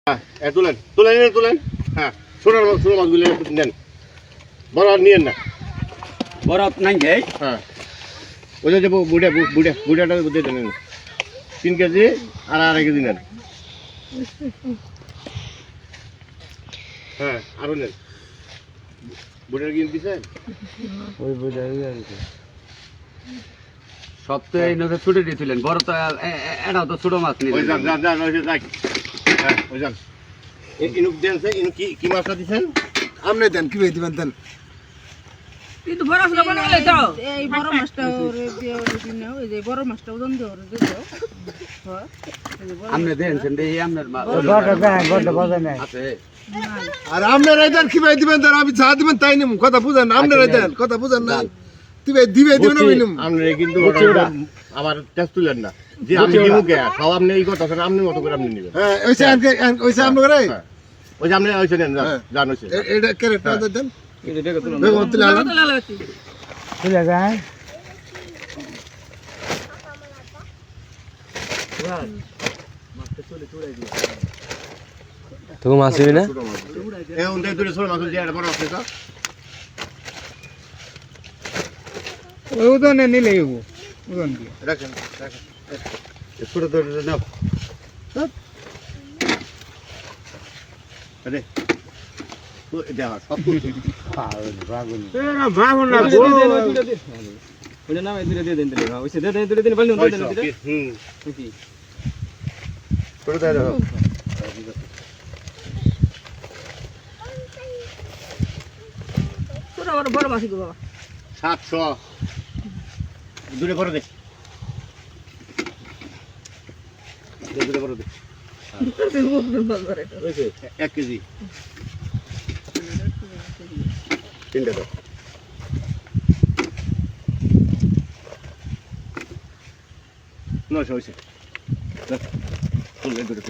তুলেন তুলেন তুলেন। হ্যাঁ, ছোট মাছগুলো নেন, বড় আর নিয়েন না। বড় নাই যাই। হ্যাঁ, ওই যে বুড়াটা দিয়ে দেন 3 কেজি আর 2.5 কেজি নেন। হ্যাঁ, আরো নেন। বুড়ার কিন দিছেন? ওই বুঝা সব তো এই নদে ছুটে দিয়েছিলেন, বড় তো এটাও তো ছোট মাছ ওই নিলেন। যান ওই যে যাই। হ্যাঁ, ওই যান। ইনুক দেন, ইনু কি মাছটা দিছেন? আপনি দেন কি দিবেন দেন। কিন্তু বড় মাছটা বানালে তো এই বড় মাছটা ওরে দিয়ে ওরে দিন না, ওই যে বড় মাছটা ওজন দিয়ে ওরে দিও। হ্যাঁ, এই যে বড় আপনি দেনছেন দেখি আপনার আছে। আর আপনারা দেন কি দিবেন দেন, আমি যা দিবেন তাই নিম। কথা বুঝেন, আপনারা দেন, কথা বুঝেন না। দিবে দিবেন আমি নিম। আমরা কিন্তু আমার টেস্ট তুলেন না যে আমি কি মুখে খাও, আপনি এই কথা আপনি মতো করে আপনি নেবেন। হ্যাঁ, ওইসে আপনি করে ওই যে আপনি ওইসে নেন, জান ওইসে। এটা ক্যারেক্টার দেন। এটাকে তুলুন। বেগম তুলে আনলাম। তুলে যায়। তো মাছ হইবে না? এ উন্ডে দুটো ছোট মাছ দিয়ে বড় আছে তো। ওই ওজনে নিলে হইবো, ওজন দিয়ে। রাখেন রাখেন। ছোট ধরে নাও। আরে তো দেওয়া সব কিছু। ওটা নামে দুটো দিয়ে দেন দিলে ওইসে দে দুটো দিন বলুন দে দেন দিলে। হুম, কি ছোট দাও। তোরা বড় মাছ গো বাবা। 700 দূরে বড় দে। দূরে বড় দে। 1 কেজি 3টা দাও। নয়শো হয়েছে। তুলে দূরে